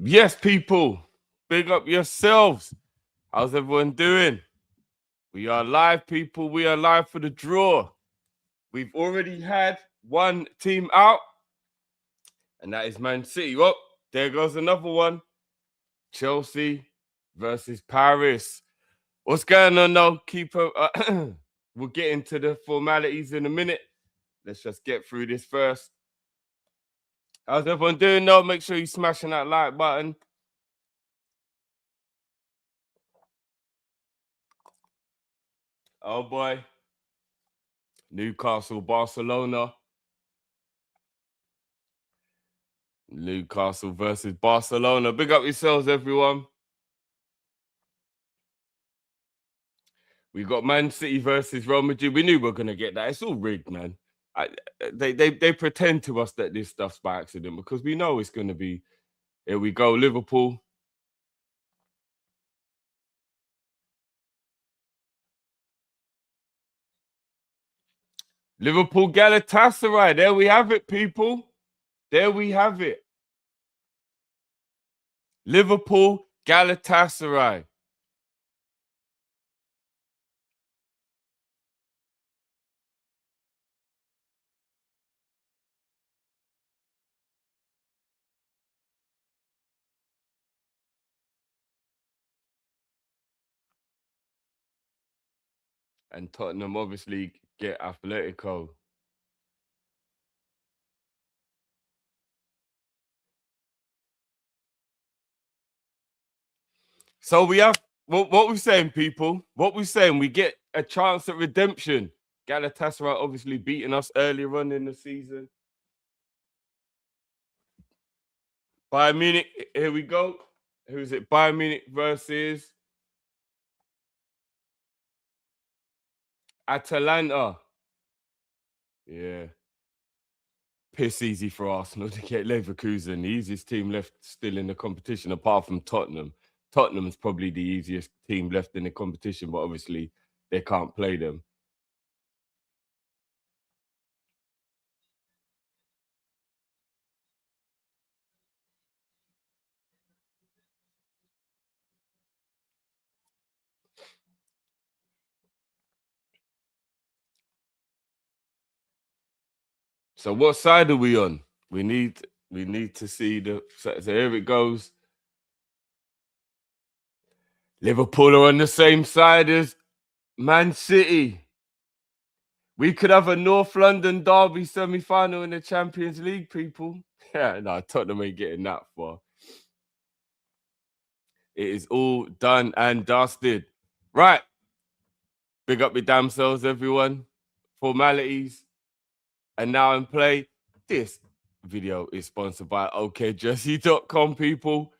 Yes, people, big up yourselves. How's everyone doing? We are live, people. We are live for the draw. We've already had one team out, and that is Man City. Oh, there goes another one. Chelsea versus Paris. What's going on, though? We'll get into the formalities in a minute. Let's just get through this first. How's everyone doing, though? Make sure you're smashing that like button. Oh, boy. Newcastle, Barcelona. Newcastle versus Barcelona. Big up yourselves, everyone. We got Man City versus Real Madrid. We knew we were going to get that. It's all rigged, man. They pretend to us that this stuff's by accident because we know it's going to be. Here we go, Liverpool. Liverpool Galatasaray. There we have it, people. There we have it. Liverpool Galatasaray. And Tottenham obviously get Atletico. So we have what we're saying, people. What we're saying, we get a chance at redemption. Galatasaray obviously beating us earlier on in the season. Bayern Munich, here we go. Who's it? Bayern Munich versus Atalanta. Yeah. Piss easy for Arsenal to get Leverkusen. The easiest team left still in the competition, apart from Tottenham. Tottenham's probably the easiest team left in the competition, but obviously they can't play them. So what side are we on? We need to see the. So here it goes. Liverpool are on the same side as Man City. We could have a North London derby semi-final in the Champions League, people. Yeah, no, Tottenham ain't getting that far. It is all done and dusted. Right. Big up your damn selves, everyone. Formalities. And now in play. This video is sponsored by okjersey.com, people,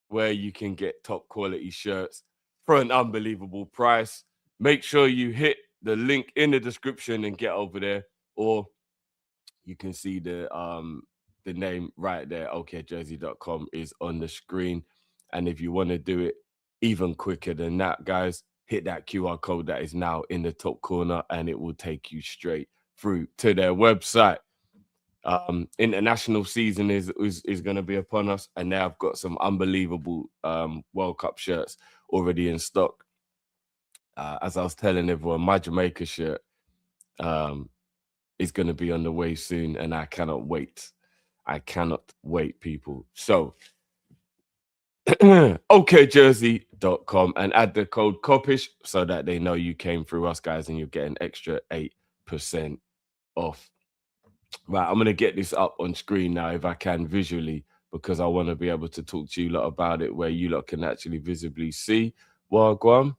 where you can get top quality shirts for an unbelievable price. Make sure you hit the link in the description and get over there, or you can see the name right there. okjersey.com is on the screen. And if you want to do it even quicker than that, guys, hit that QR code that is now in the top corner and it will take you straight through to their website. International season is going to be upon us, and now I've got some unbelievable World Cup shirts already in stock. As I was telling everyone, my Jamaica shirt is going to be on the way soon, and I cannot wait. I cannot wait, people. So, okjersey.com and add the code Kopish so that they know you came through us, guys, and you get an extra 8% off. Right, I'm going to get this up on screen now if I can visually, because I want to be able to talk to you lot about it where you lot can actually visibly see Wagwan.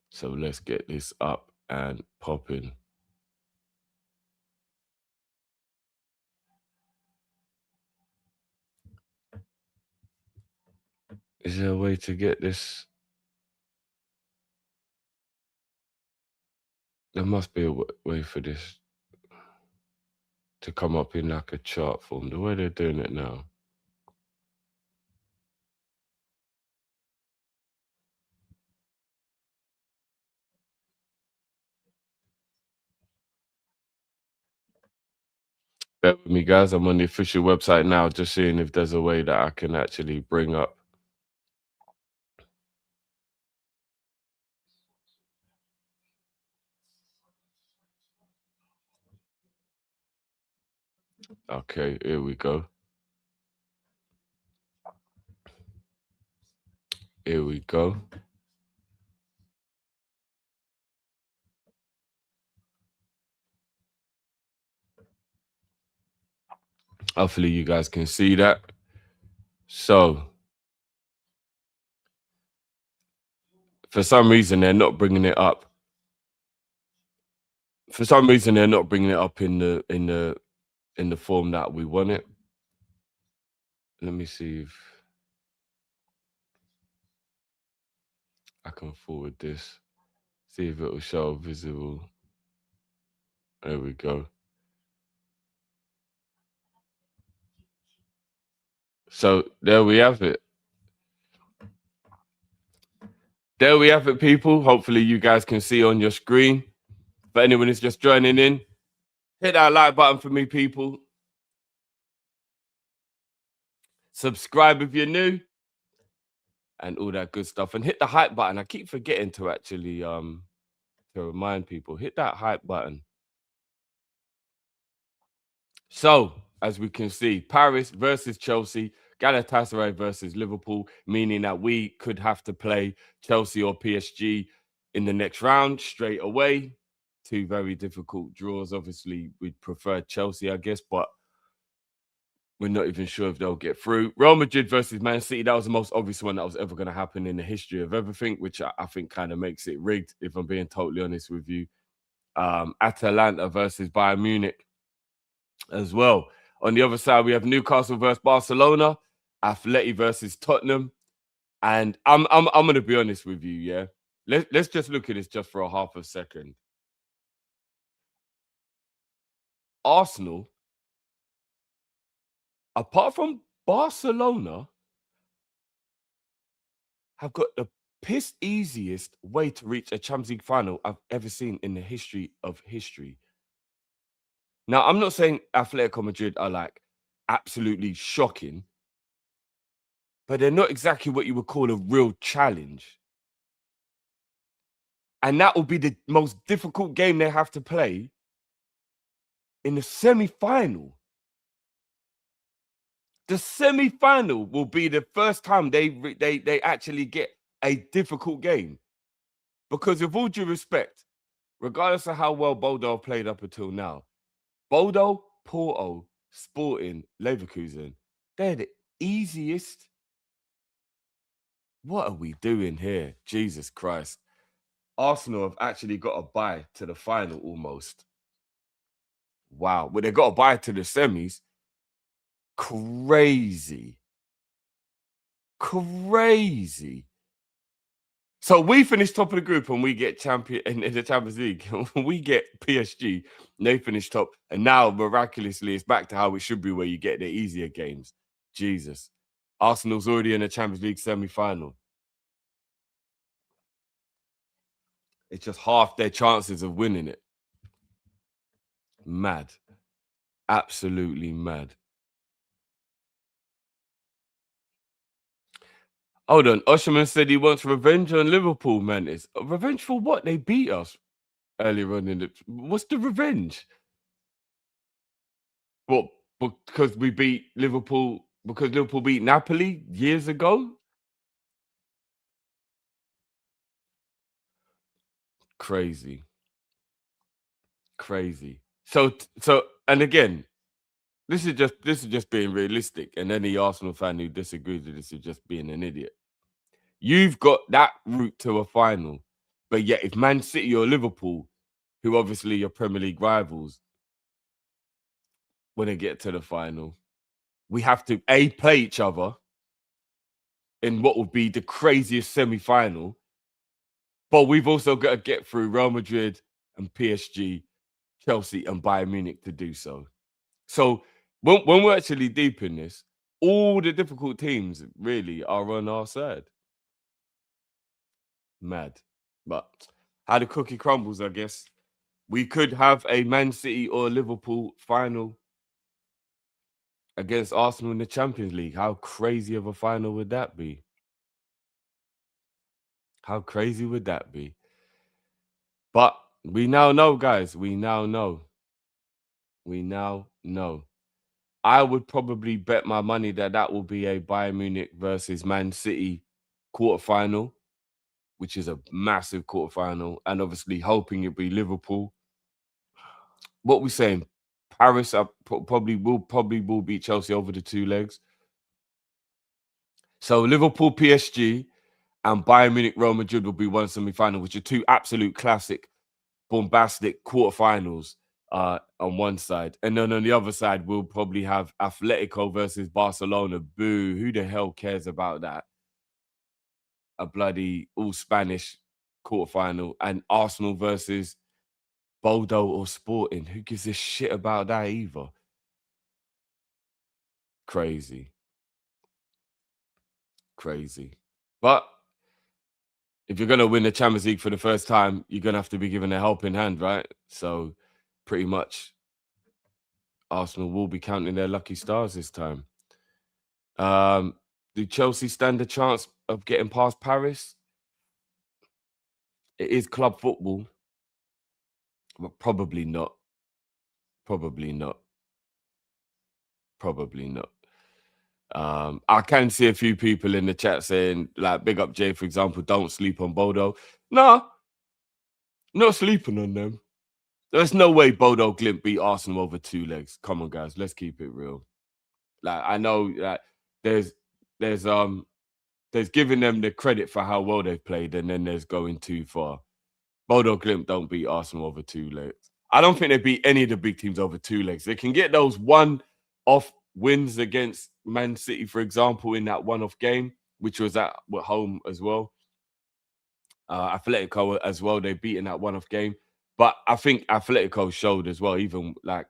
So let's get this up and popping. Is there a way to get this? There must be a way for this to come up in like a chart form, the way they're doing it now. Bear with me, guys. I'm on the official website now, just seeing if there's a way that I can actually bring up. Okay, here we go. Here we go. Hopefully you guys can see that. So, for some reason, they're not bringing it up. For some reason, they're not bringing it up in the form that we want it. Let me see if I can forward this. See if it will show visible. There we go. So there we have it. There we have it, people. Hopefully you guys can see on your screen. For anyone who's just joining in, hit that like button for me, people. Subscribe if you're new. And all that good stuff. And hit the hype button. I keep forgetting to actually to remind people. Hit that hype button. So, as we can see, Paris versus Chelsea, Galatasaray versus Liverpool, meaning that we could have to play Chelsea or PSG in the next round straight away. Two very difficult draws. Obviously, we'd prefer Chelsea, I guess, but we're not even sure if they'll get through. Real Madrid versus Man City, that was the most obvious one that was ever going to happen in the history of everything, which I think kind of makes it rigged, if I'm being totally honest with you. Atalanta versus Bayern Munich as well. On the other side, we have Newcastle versus Barcelona, Atleti versus Tottenham. And I'm going to be honest with you, yeah? Let's just look at this just for a half a second. Arsenal, apart from Barcelona, have got the piss easiest way to reach a Champions League final I've ever seen in the history of history. Now, I'm not saying Atletico Madrid are like absolutely shocking, but they're not exactly what you would call a real challenge. And that will be the most difficult game they have to play in the semi-final. The semi-final will be the first time they actually get a difficult game. Because with all due respect, regardless of how well Bodo played up until now, Bodo, Porto, Sporting, Leverkusen, they're the easiest. What are we doing here? Jesus Christ. Arsenal have actually got a bye to the final almost. Wow. But they got a bye to the semis. Crazy. Crazy. So we finish top of the group and we get champion in the Champions League. We get PSG. They finish top. And now, miraculously, it's back to how it should be, where you get the easier games. Jesus. Arsenal's already in the Champions League semi-final. It's just half their chances of winning it. Mad. Absolutely mad. Hold on. Osherman said he wants revenge on Liverpool, man. It's revenge for what? They beat us earlier on in the... What's the revenge? What? Because we beat Liverpool... Because Liverpool beat Napoli years ago? Crazy. Crazy. So, and again, this is just being realistic. And any Arsenal fan who disagrees with this is just being an idiot. You've got that route to a final, but yet if Man City or Liverpool, who obviously your Premier League rivals, when they get to the final, we have to play each other in what would be the craziest semi-final, but we've also got to get through Real Madrid and PSG, Chelsea and Bayern Munich to do so. So when we're actually deep in this, all the difficult teams really are on our side. Mad. But how the cookie crumbles, I guess. We could have a Man City or Liverpool final against Arsenal in the Champions League. How crazy of a final would that be? How crazy would that be? But we now know, guys. We now know. We now know. I would probably bet my money that that will be a Bayern Munich versus Man City quarterfinal, which is a massive quarterfinal, and obviously hoping it be Liverpool. What we saying? Paris probably will beat Chelsea over the two legs. So Liverpool, PSG, and Bayern Munich, Real Madrid will be one semi-final, which are two absolute classic, bombastic quarterfinals on one side. And then on the other side, we'll probably have Atletico versus Barcelona. Boo, who the hell cares about that? A bloody all Spanish quarterfinal. And Arsenal versus Bodo or Sporting. Who gives a shit about that either? Crazy. But if you're going to win the Champions League for the first time, you're going to have to be given a helping hand, right? So pretty much Arsenal will be counting their lucky stars this time. Do Chelsea stand a chance of getting past Paris? It is club football, but probably not. I can see a few people in the chat saying, like, big up Jay, for example, don't sleep on Bodo. No, not sleeping on them. There's no way Bodo Glimt beat Arsenal over two legs. Come on, guys, let's keep it real. Like, I know that there's giving them the credit for how well they've played, and then there's going too far. Bodo Glimt don't beat Arsenal over two legs. I don't think they beat any of the big teams over two legs. They can get those one-off wins against Man City, for example, in that one-off game, which was at home as well. Atletico as well, they beat in that one-off game. But I think Atletico showed as well, even like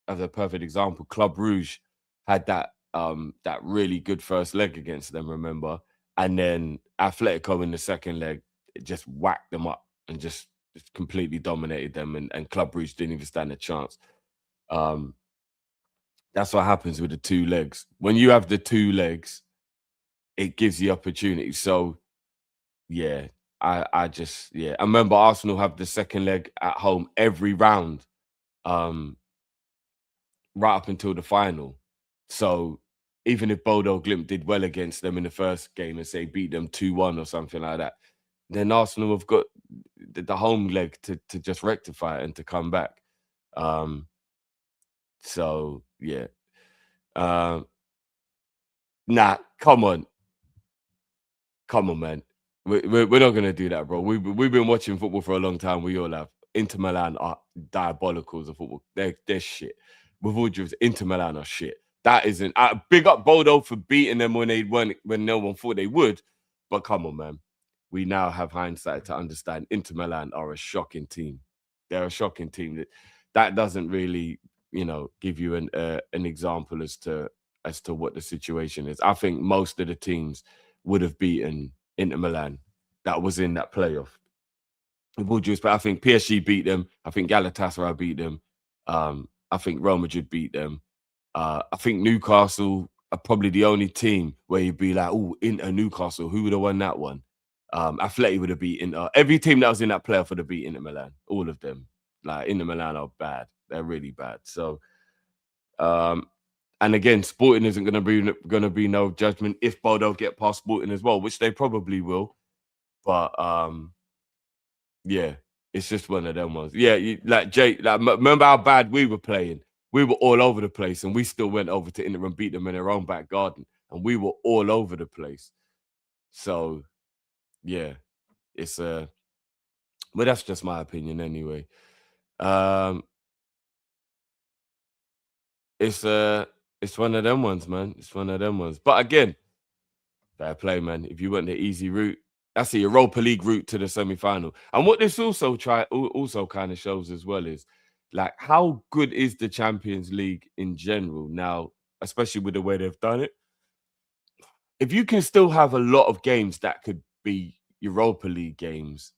as a perfect example, Club Rouge had that really good first leg against them, remember? And then Atletico in the second leg just whacked them up and just completely dominated them, and Club Rouge didn't even stand a chance. That's what happens with the two legs. When you have the two legs, it gives the opportunity. So yeah, I remember Arsenal have the second leg at home every round, right up until the final. So even if Bodo Glimt did well against them in the first game and say beat them 2-1 or something like that, then Arsenal have got the home leg to just rectify it and to come back. So yeah. Nah, come on, man. We're not gonna do that, bro. We've been watching football for a long time. We all have. Inter Milan are diabolical as a football. They're shit. With all due respect, Inter Milan are shit. That isn't. Big up Bodo for beating them when no one thought they would. But come on, man. We now have hindsight to understand Inter Milan are a shocking team. They're a shocking team. That doesn't really, give you an example as to what the situation is. I think most of the teams would have beaten Inter Milan that was in that playoff. With all due respect, I think PSG beat them. I think Galatasaray beat them. I think Real Madrid beat them. I think Newcastle are probably the only team where you'd be like, oh, Inter Newcastle, who would have won that one? Atleti would have beaten every team that was in that playoff would have beat Inter Milan. All of them. Like, Inter Milan are bad. They're really bad. So, and again, Sporting isn't going to be no judgment if Bodo get past Sporting as well, which they probably will. But yeah, it's just one of them ones. Yeah, remember how bad we were playing? We were all over the place, and we still went over to Inter and beat them in their own back garden, and we were all over the place. So yeah, it's but that's just my opinion anyway. It's one of them ones, man. It's one of them ones. But again, fair play, man. If you went the easy route, that's the Europa League route to the semi-final. And what this also kind of shows as well is, like, how good is the Champions League in general now, especially with the way they've done it. If you can still have a lot of games that could be Europa League games,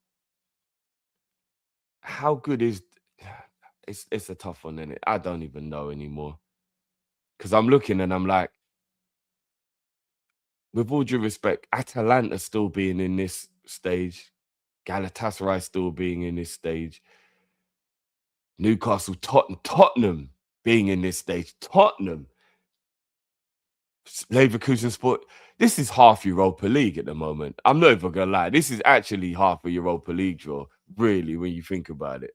how good is it's a tough one, isn't it? I don't even know anymore. Because I'm looking and I'm like, with all due respect, Atalanta still being in this stage, Galatasaray still being in this stage, Newcastle, Tottenham being in this stage, Tottenham, Leverkusen Sport. This is half Europa League at the moment. I'm not even gonna lie. This is actually half a Europa League draw, really, when you think about it.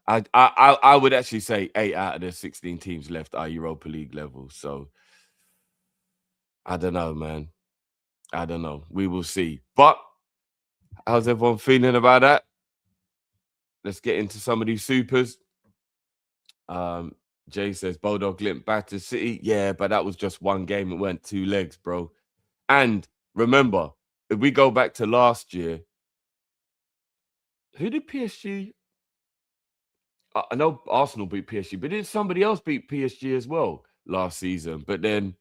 I would actually say 8 out of the 16 teams left are Europa League level. So I don't know, man. I don't know. We will see. But how's everyone feeling about that? Let's get into some of these supers. Jay says Bulldog Limp battered City. Yeah, but that was just one game. It went 2 legs, bro. And remember, if we go back to last year, who did PSG? I know Arsenal beat PSG, but did somebody else beat PSG as well last season? But then,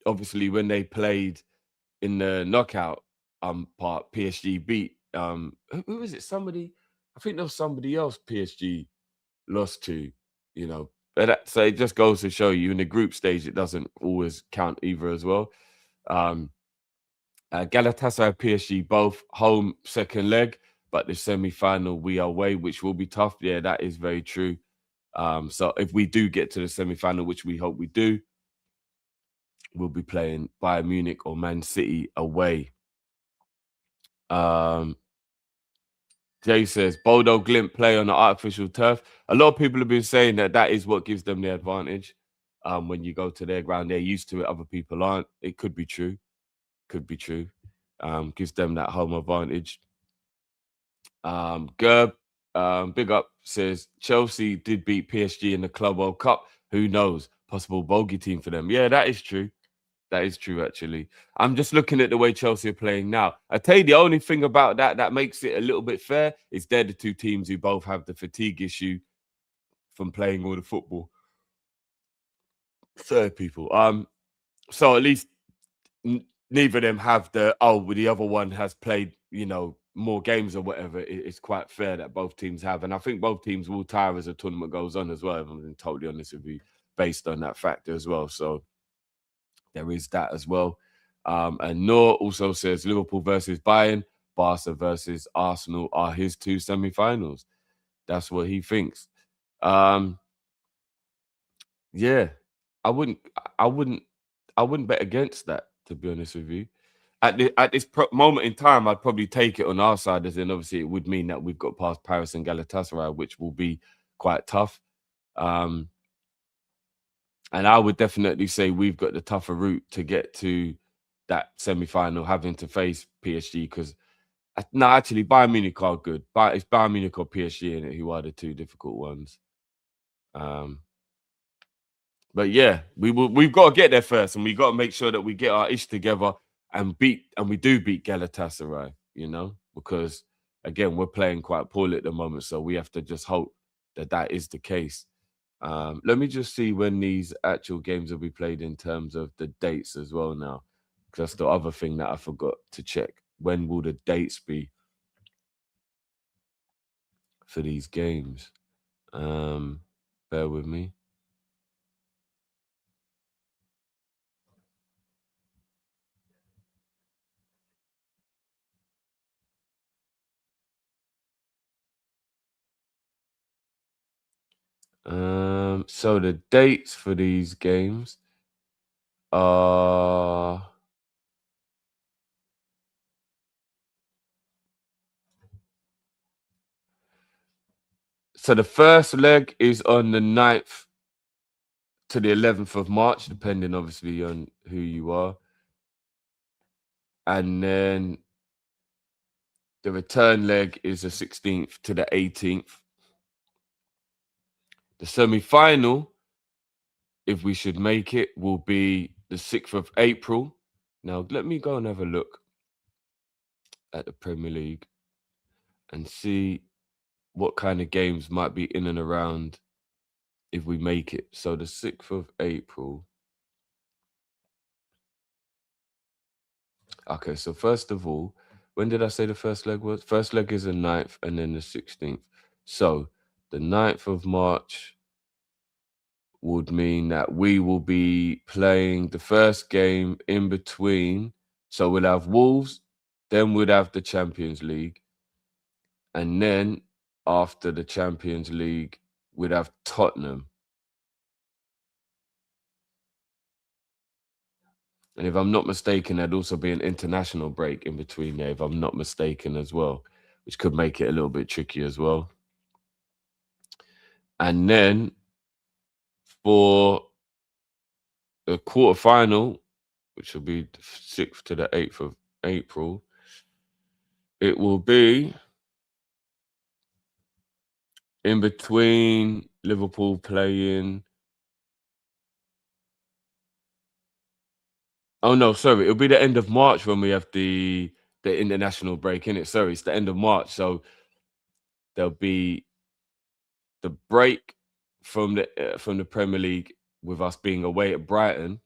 obviously, when they played in the knockout part, PSG beat who was it? Somebody, I think there was somebody else PSG lost to, you know. But so it just goes to show you in the group stage, it doesn't always count either as well. Galatasaray, PSG, both home second leg, but the semi-final we are away, which will be tough. Yeah, that is very true. So if we do get to the semi-final, which we hope we do, we'll be playing Bayern Munich or Man City away. Jay says, Bodo Glint play on the artificial turf. A lot of people have been saying that that is what gives them the advantage. When you go to their ground, they're used to it. Other people aren't. It could be true. Could be true. Gives them that home advantage. Gerb, big up, says, Chelsea did beat PSG in the Club World Cup. Who knows? Possible bogey team for them. Yeah, that is true. That is true, actually. I'm just looking at the way Chelsea are playing now. I tell you, the only thing about that makes it a little bit fair is they're the two teams who both have the fatigue issue from playing all the football. Third people. So at least neither of them have the the other one has played, more games or whatever. It's quite fair that both teams have, and I think both teams will tire as the tournament goes on as well. If I'm being totally honest with you, based on that factor as well. So there is that as well. And Noor also says Liverpool versus Bayern, Barca versus Arsenal are his 2 semi-finals. That's what he thinks. Yeah, I wouldn't bet against that, to be honest with you. At this moment in time, I'd probably take it on our side, as in obviously it would mean that we've got past Paris and Galatasaray, which will be quite tough. And I would definitely say we've got the tougher route to get to that semi-final, having to face PSG, because no, actually Bayern Munich are good. But it's Bayern Munich or PSG in it who are the 2 difficult ones. But yeah, we've got to get there first, and we got to make sure that we get our ish together and we do beat Galatasaray, because again, we're playing quite poorly at the moment, so we have to just hope that that is the case. Let me just see when these actual games will be played in terms of the dates as well now, because that's the other thing that I forgot to check. When will the dates be for these games? Bear with me. So the dates for these games are so the first leg is on the 9th to the 11th of March, depending obviously on who you are. And then the return leg is the 16th to the 18th. The semi-final, if we should make it, will be the 6th of April. Now, let me go and have a look at the Premier League and see what kind of games might be in and around if we make it. So the 6th of April. Okay, so first of all, when did I say the first leg was? First leg is the 9th and then the 16th. So the 9th of March would mean that we will be playing the first game in between. So we'll have Wolves, then we'd have the Champions League. And then after the Champions League, we'd have Tottenham. And if I'm not mistaken, there'd also be an international break in between there, if I'm not mistaken as well, which could make it a little bit tricky as well. And then for the quarterfinal, which will be the 6th to the 8th of April, it will be in between Liverpool playing. Oh no, sorry, it'll be the end of March when we have the international break in it. Sorry, it's the end of March, so there'll be the break from the Premier League with us being away at Brighton.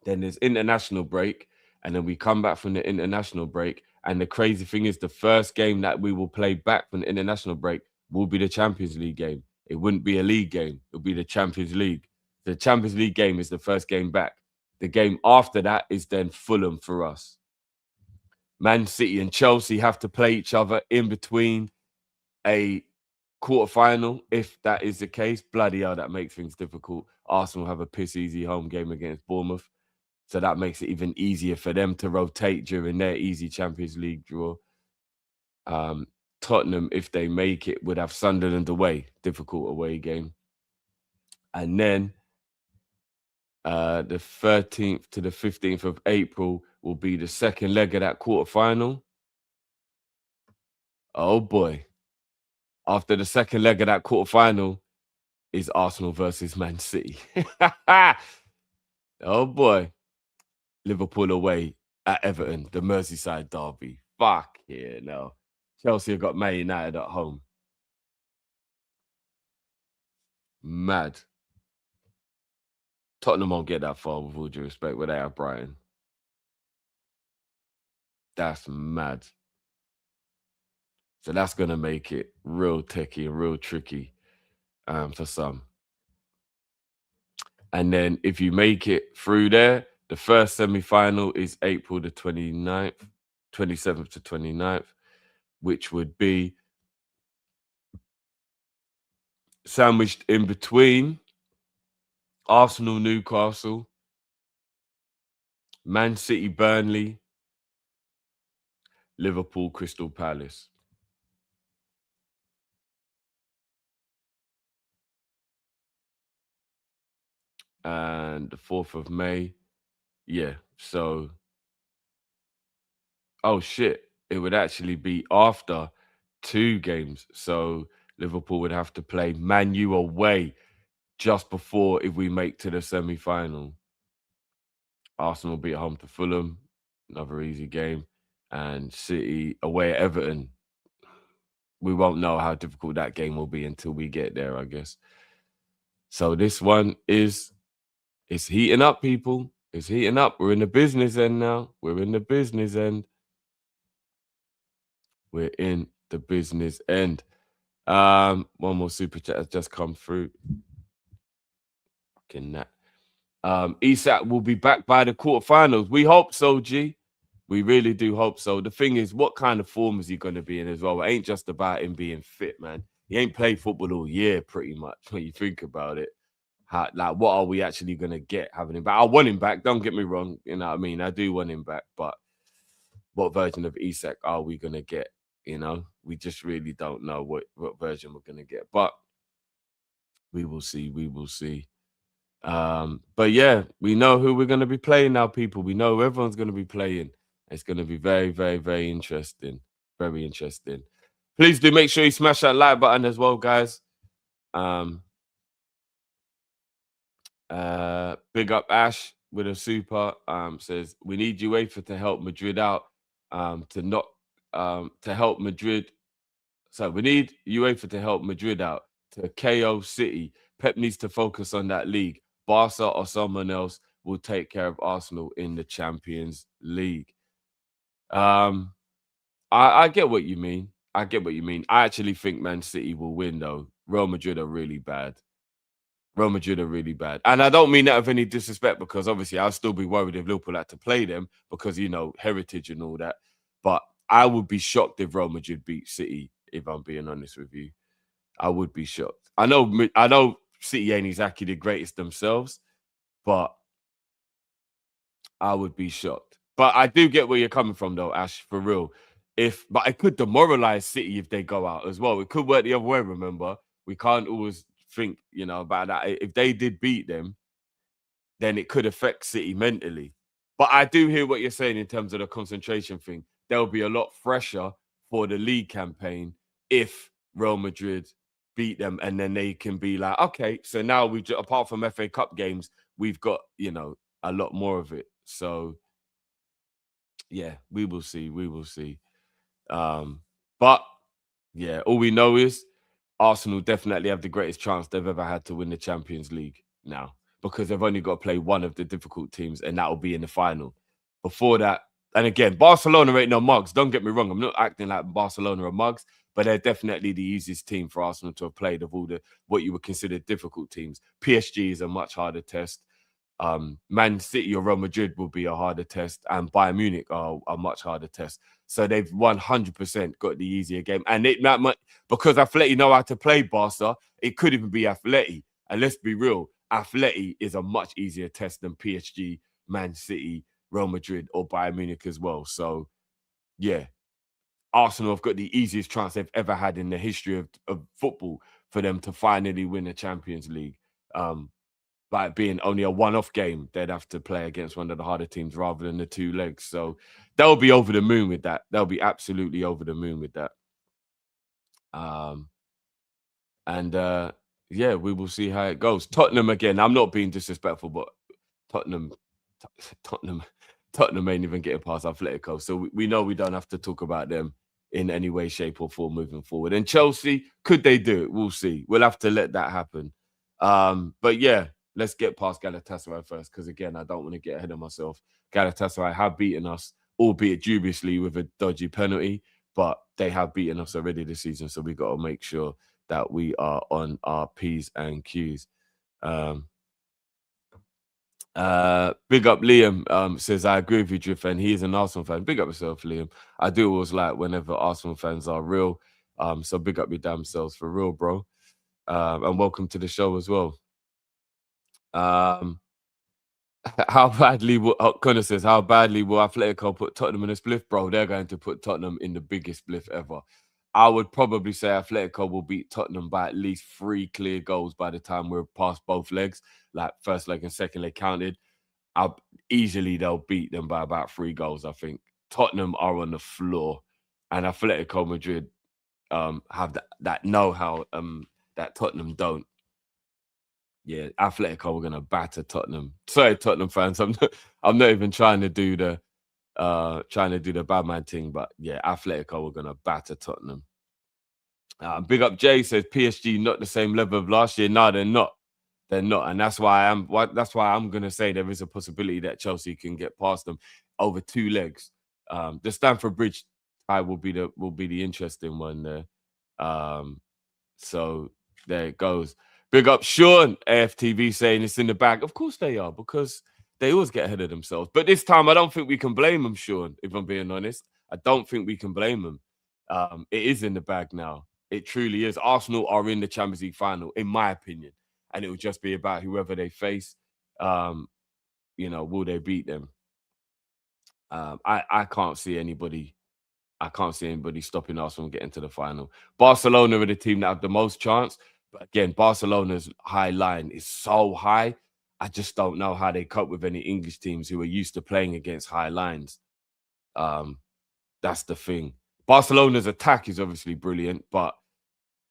Then there's international break, and then we come back from the international break. And the crazy thing is, the first game that we will play back from the international break will be the Champions League game. It wouldn't be a league game; it'll be the Champions League. The Champions League game is the first game back. The game after that is then Fulham for us. Man City and Chelsea have to play each other in between a quarterfinal. If that is the case, bloody hell, that makes things difficult. Arsenal have a piss easy home game against Bournemouth, so that makes it even easier for them to rotate during their easy Champions League draw. Tottenham, if they make it, would have Sunderland away, difficult away game. And then the 13th to the 15th of April will be the second leg of that quarterfinal. Oh boy. After the second leg of that quarterfinal is Arsenal versus Man City. Oh boy. Liverpool away at Everton, the Merseyside derby. Fuck yeah, no. Chelsea have got Man United at home. Mad. Tottenham won't get that far, with all due respect, where they have Brighton. That's mad. So that's going to make it real techie and real tricky for some. And then if you make it through there, the first semi-final is April the 29th, 27th to 29th, which would be sandwiched in between Arsenal, Newcastle, Man City, Burnley, Liverpool, Crystal Palace. And the 4th of May, yeah, so, oh shit, it would actually be after 2 games. So Liverpool would have to play Man U away just before, if we make to the semi-final. Arsenal will be at home to Fulham, another easy game, and City away at Everton. We won't know how difficult that game will be until we get there, I guess. So this one it's heating up, people. It's heating up. We're in the business end now. We're in the business end. We're in the business end. One more super chat has just come through. Fucking that. Isak will be back by the quarterfinals. We hope so, G. We really do hope so. The thing is, what kind of form is he going to be in as well? It ain't just about him being fit, man. He ain't played football all year, pretty much, when you think about it. What are we actually going to get having him back? I want him back. Don't get me wrong. You know what I mean? I do want him back. But what version of Isak are we going to get? You know, we just really don't know what version we're going to get. But we will see. We will see. But yeah, we know who we're going to be playing now, people. We know everyone's going to be playing. It's going to be very, very, very interesting. Very interesting. Please do make sure you smash that like button as well, guys. Big up Ash with a super. Says we need UEFA to help Madrid out. To help Madrid. So we need UEFA to help Madrid out to KO City. Pep needs to focus on that league. Barca or someone else will take care of Arsenal in the Champions League. I get what you mean. I get what you mean. I actually think Man City will win, though. Real Madrid are really bad. Real Madrid are really bad. And I don't mean that with any disrespect, because obviously I'll still be worried if Liverpool had to play them because, heritage and all that. But I would be shocked if Real Madrid beat City, if I'm being honest with you. I would be shocked. I know City ain't exactly the greatest themselves, but I would be shocked. But I do get where you're coming from though, Ash, for real. But it could demoralize City if they go out as well. It could work the other way, remember. We can't always think, about that. If they did beat them, then it could affect City mentally. But I do hear what you're saying in terms of the concentration thing. They'll be a lot fresher for the league campaign if Real Madrid beat them, and then they can be like, okay, so now apart from FA Cup games, we've got a lot more of it. So yeah, we will see. We will see. But yeah, all we know is Arsenal definitely have the greatest chance they've ever had to win the Champions League now, because they've only got to play one of the difficult teams, and that will be in the final. Before that, and again, Barcelona ain't no mugs. Don't get me wrong. I'm not acting like Barcelona are mugs, but they're definitely the easiest team for Arsenal to have played of all the what you would consider difficult teams. PSG is a much harder test. Man City or Real Madrid will be a harder test, and Bayern Munich are a much harder test. So they've 100% got the easier game, and it that much because Atleti know how to play Barca. It could even be Atleti, and let's be real, Atleti is a much easier test than PSG, Man City, Real Madrid, or Bayern Munich as well. So yeah, Arsenal have got the easiest chance they've ever had in the history of football for them to finally win a Champions League. Like being only a one-off game, they'd have to play against one of the harder teams rather than the two legs. So they'll be over the moon with that. They'll be absolutely over the moon with that. Um, and yeah, we will see how it goes. Tottenham again. I'm not being disrespectful, but Tottenham, Tottenham, Tottenham ain't even getting past Atletico. So we know we don't have to talk about them in any way, shape, or form moving forward. And Chelsea, could they do it? We'll see. We'll have to let that happen. But yeah, let's get past Galatasaray first, because again, I don't want to get ahead of myself. Galatasaray have beaten us, albeit dubiously with a dodgy penalty, but they have beaten us already this season. So we got to make sure that we are on our P's and Q's. Big up Liam says, I agree with you, Drift, and he is an Arsenal fan. Big up yourself, Liam. I do always like whenever Arsenal fans are real. So big up your damn selves for real, bro. And welcome to the show as well. How badly will Connor says, how badly will Atletico put Tottenham in a spliff? Bro, they're going to put Tottenham in the biggest spliff ever. I would probably say Atletico will beat Tottenham by at least 3 clear goals by the time we're past both legs, like first leg and second leg counted. Easily they'll beat them by about 3 goals, I think. Tottenham are on the floor, and Atletico Madrid have that know-how that Tottenham don't. Yeah, Atletico are gonna batter Tottenham. Sorry, Tottenham fans. I'm not even trying to do the bad man thing, but yeah, Atletico are gonna batter Tottenham. Big up Jay says PSG not the same level of last year. No, they're not. They're not, and that's why I'm gonna say there is a possibility that Chelsea can get past them over 2 legs. The Stamford Bridge tie will be the interesting one there. So there it goes. Big up Sean, AFTV saying it's in the bag. Of course they are, because they always get ahead of themselves. But this time, I don't think we can blame them, Sean, if I'm being honest. I don't think we can blame them. It is in the bag now. It truly is. Arsenal are in the Champions League final, in my opinion. And it will just be about whoever they face. Will they beat them? I can't see anybody. I can't see anybody stopping Arsenal from getting to the final. Barcelona are the team that have the most chance. But again, Barcelona's high line is so high. I just don't know how they cope with any English teams who are used to playing against high lines. That's the thing. Barcelona's attack is obviously brilliant, but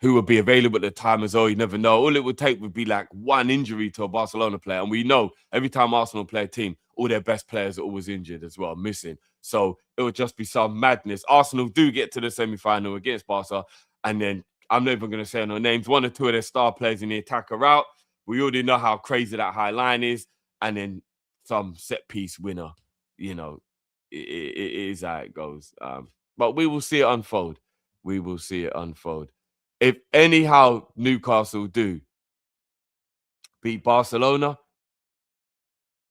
who would be available at the time as well, you never know. All it would take would be like one injury to a Barcelona player. And we know every time Arsenal play a team, all their best players are always injured as well, missing. So it would just be some madness. Arsenal do get to the semi-final against Barca, and then I'm not even going to say no names. 1 or 2 of their star players in the attack are out. We already know how crazy that high line is. And then some set-piece winner. It is how it goes. But we will see it unfold. We will see it unfold. If anyhow Newcastle do beat Barcelona,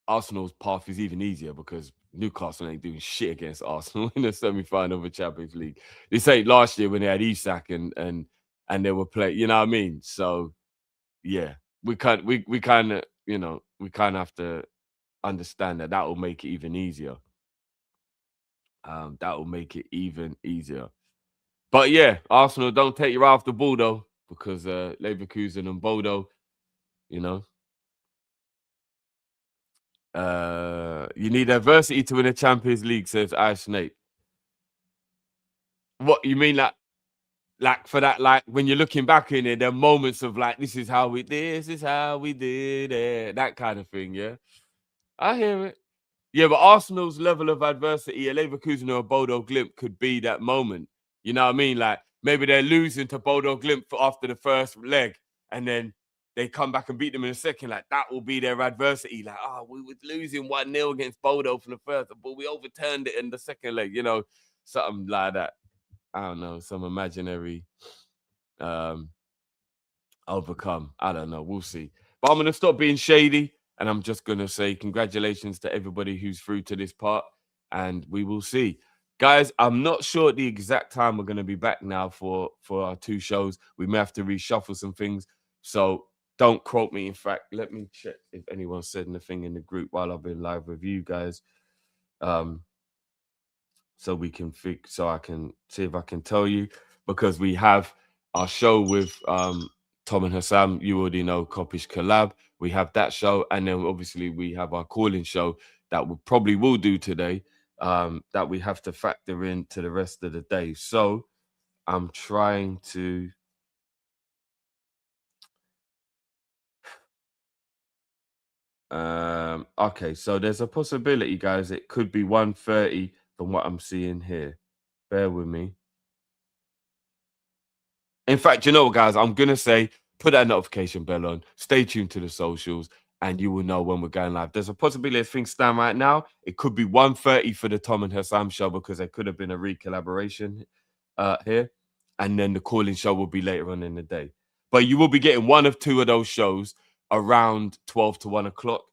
Arsenal's path is even easier because Newcastle ain't doing shit against Arsenal in the semi-final of the Champions League. This ain't last year when they had Isak and they were playing. You know what I mean? So yeah, we kind of we kind of have to understand that will make it even easier. That will make it even easier. But yeah, Arsenal, don't take your eye off the ball though, because Leverkusen and Bodo, you know, you need adversity to win a Champions League, says Ash Snape. What you mean, like for that, like when you're looking back in it, there are moments of like, this is how we did it, that kind of thing. Yeah, I hear it. Yeah, but Arsenal's level of adversity, a Leverkusen or a Bodo Glimt could be that moment. You know what I mean? Like maybe they're losing to Bodo Glimt after the first leg, and then they come back and beat them in the second. Like that will be their adversity. Like, oh, we were losing 1-0 against Bodo for the first, but we overturned it in the second leg. You know, something like that. I don't know, some imaginary overcome. I don't know. We'll see. But I'm gonna stop being shady. And I'm just going to say congratulations to everybody who's through to this part. And we will see. Guys, I'm not sure the exact time we're going to be back now for our 2 shows. We may have to reshuffle some things. So don't quote me. In fact, let me check if anyone said anything in the group while I've been live with you guys. So we can fix, so I can see if I can tell you. Because we have our show with Tom and Hassam, you already know, Kop-ish collab. We have that show, and then obviously we have our calling show that we probably will do today, that we have to factor into the rest of the day. So I'm trying to okay, so there's a possibility, guys, it could be 1:30 from what I'm seeing here. Bear with me. In fact, you know what, guys? I'm gonna say put that notification bell on. Stay tuned to the socials, and you will know when we're going live. There's a possibility as things stand right now. It could be 1:30 for the Tom and Hassam show because there could have been a recollaboration here, and then the calling show will be later on in the day. But you will be getting one of 2 of those shows around 12 to 1 o'clock,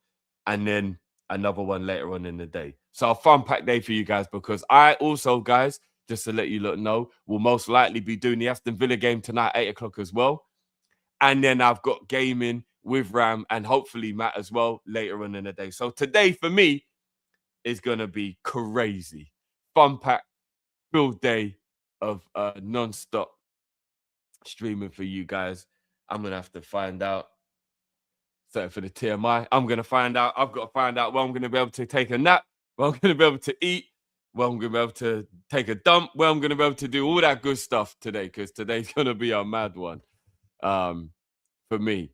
and then another one later on in the day. So a fun packed day for you guys because I also, guys, just to let you know, we'll most likely be doing the Aston Villa game tonight, 8 o'clock as well. And then I've got gaming with Ram and hopefully Matt as well later on in the day. So today for me is going to be crazy. Fun pack, filled day of non-stop streaming for you guys. I'm going to have to find out. So for the TMI, I'm going to find out. I've got to find out where I'm going to be able to take a nap, where I'm going to be able to eat, where I'm going to be able to take a dump, where I'm going to be able to do all that good stuff today, because today's going to be a mad one for me.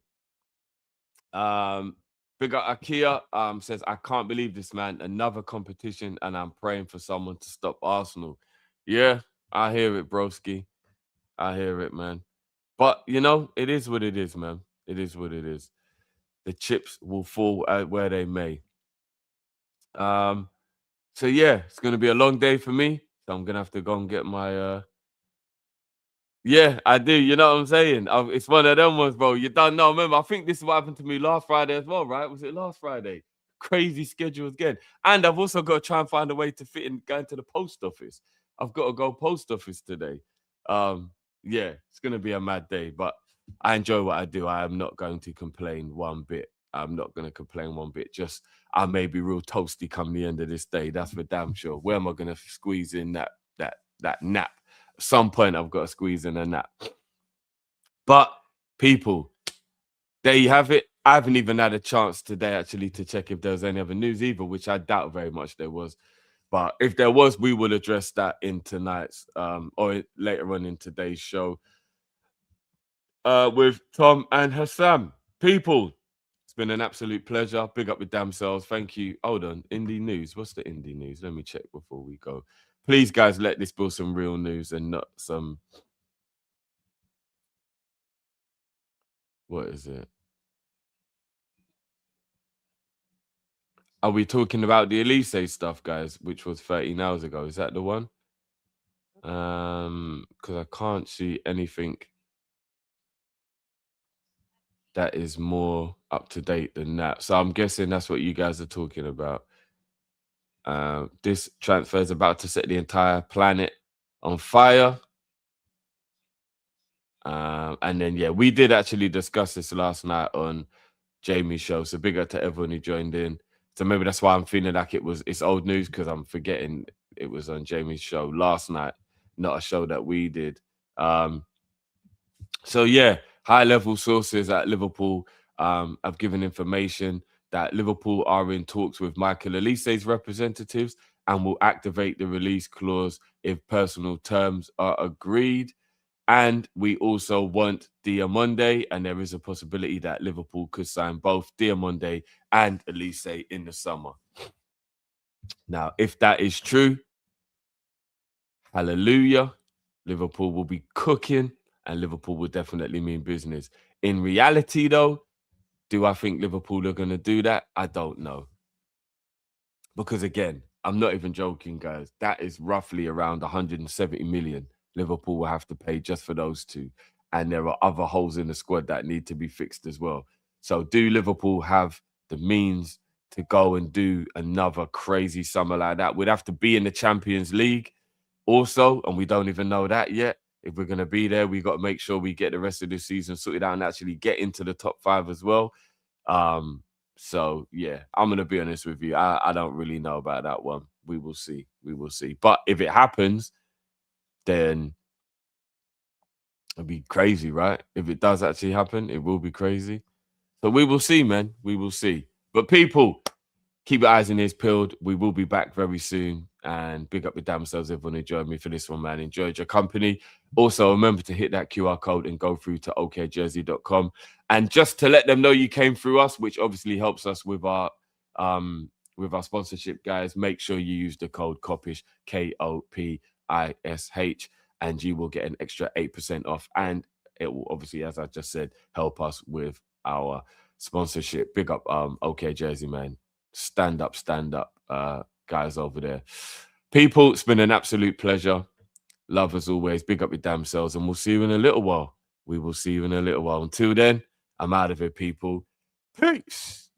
Big up Akia says, I can't believe this, man. Another competition, and I'm praying for someone to stop Arsenal. Yeah, I hear it, broski. I hear it, man. But, you know, it is what it is, man. It is what it is. The chips will fall where they may. So yeah, it's gonna be a long day for me. So I'm gonna have to go and get my yeah, I do. You know what I'm saying? It's one of them ones, bro. You don't know. Remember, I think this is what happened to me last Friday as well, right? Was it last Friday? Crazy schedule again. And I've also got to try and find a way to fit in going to the post office. I've got to go post office today. Yeah, it's gonna be a mad day, but I enjoy what I do. I am not going to complain one bit. I'm not going to complain one bit. Just I may be real toasty come the end of this day. That's for damn sure. Where am I going to squeeze in that nap? At some point, I've got to squeeze in a nap. But people, there you have it. I haven't even had a chance today actually to check if there was any other news either, which I doubt very much there was. But if there was, we will address that in tonight's or later on in today's show with Tom and Hassam. People, it's been an absolute pleasure. Big up your damn selves. Thank you. Hold on. Indie news. What's the indie news? Let me check before we go. Please, guys, let this be some real news and not some. What is it? Are we talking about the Elise stuff, guys, which was 13 hours ago? Is that the one? Because I can't see anything. that is more up to date than that. So I'm guessing that's what you guys are talking about. This transfer is about to set the entire planet on fire. And then, yeah, we did actually discuss this last night on Jamie's show. So big up to everyone who joined in. So maybe that's why I'm feeling like it's old news, because I'm forgetting it was on Jamie's show last night, not a show that we did. So yeah, high level sources at Liverpool have given information that Liverpool are in talks with Michael Olise's representatives and will activate the release clause if personal terms are agreed. And we also want Diamonde, and there is a possibility that Liverpool could sign both Diamonde and Elise in the summer. Now, if that is true, hallelujah, Liverpool will be cooking, and Liverpool will definitely mean business. In reality, though, do I think Liverpool are going to do that? I don't know. Because again, I'm not even joking, guys. That is roughly around 170 million Liverpool will have to pay just for those two. And there are other holes in the squad that need to be fixed as well. So do Liverpool have the means to go and do another crazy summer like that? We'd have to be in the Champions League also, and we don't even know that yet. If we're going to be there, we got to make sure we get the rest of the season sorted out and actually get into the top 5 as well. So yeah, I'm gonna be honest with you. I don't really know about that one. We will see. We will see. But if it happens, then it'll be crazy, right? If it does actually happen, it will be crazy. So we will see, man. We will see. But people, keep your eyes and ears peeled. We will be back very soon. And big up your damn selves, everyone who joined me for this one, man. Enjoyed your company. Also, remember to hit that QR code and go through to okjersey.com. And just to let them know you came through us, which obviously helps us with our sponsorship, guys, make sure you use the code Kopish, Kopish, and you will get an extra 8% off. And it will obviously, as I just said, help us with our sponsorship. Big up OK Jersey, man. Stand up, guys over there. People, it's been an absolute pleasure. Love as always. Big up your damn selves, and we'll see you in a little while. We will see you in a little while. Until then, I'm out of here, people. Peace.